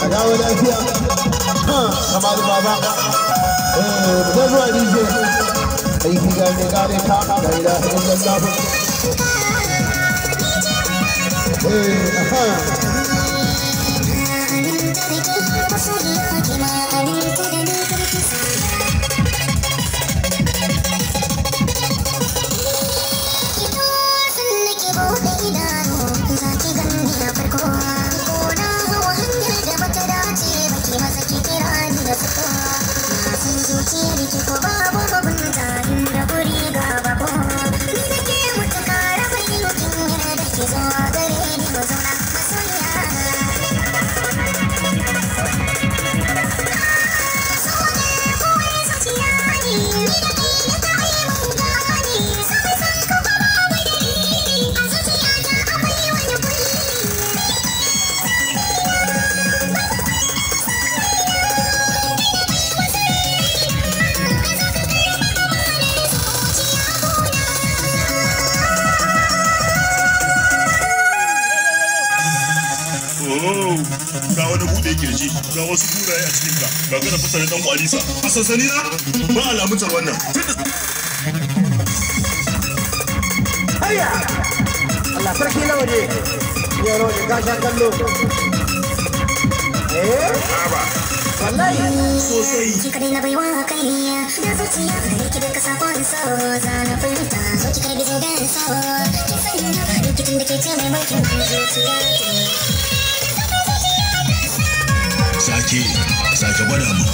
dawo lafiya kamar baba da zuwa DJ aiki ga mai kare ka da ilaha illallah ga wani bude kirji ga wasu kuraye a cikin ka ga kana fasara dan kwalisa a sansani na ba alamutar wannan hayya Allah sarki lawaje yaro ne ka sha kallo ba wallahi sosai ki kadai na baiwa kai da zuciya da yake da kasafon so za na furta so ki karbi zoben so ki sanya rikicin da ke ce mai mulkin zuciya sake gwada mu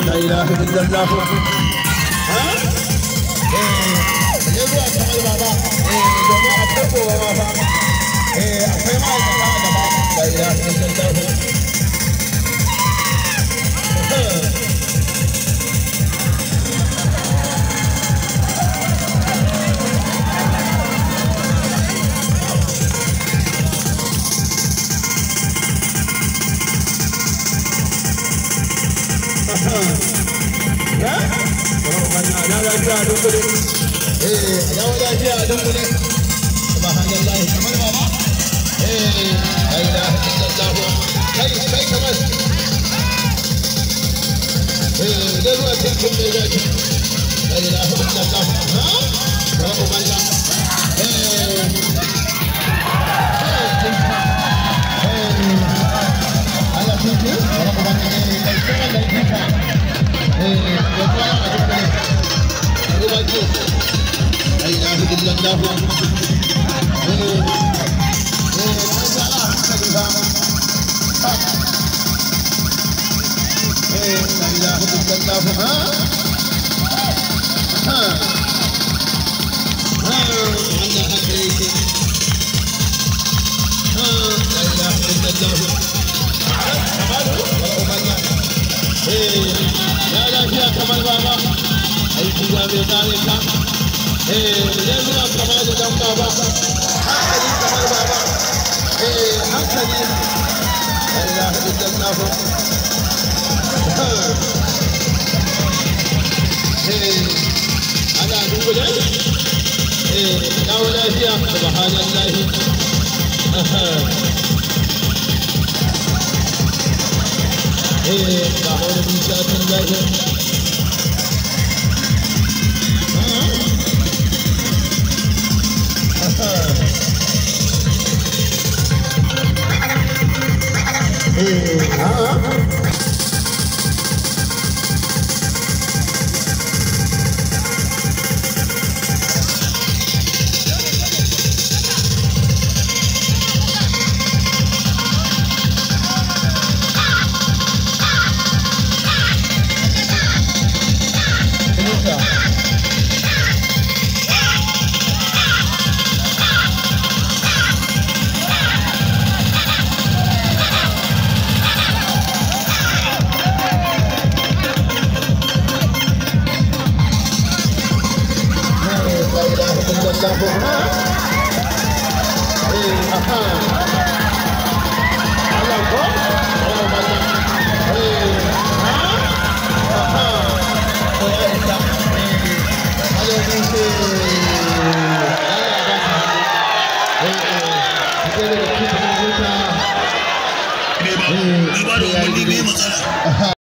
لا إله إلا الله يزوى كمال بابا دوما أتبو بابا أفهمها كمال بابا لا إله إلا الله ana dubule dawo lafiya subhanallahi ga wani bishatun lafiya Hallelujah.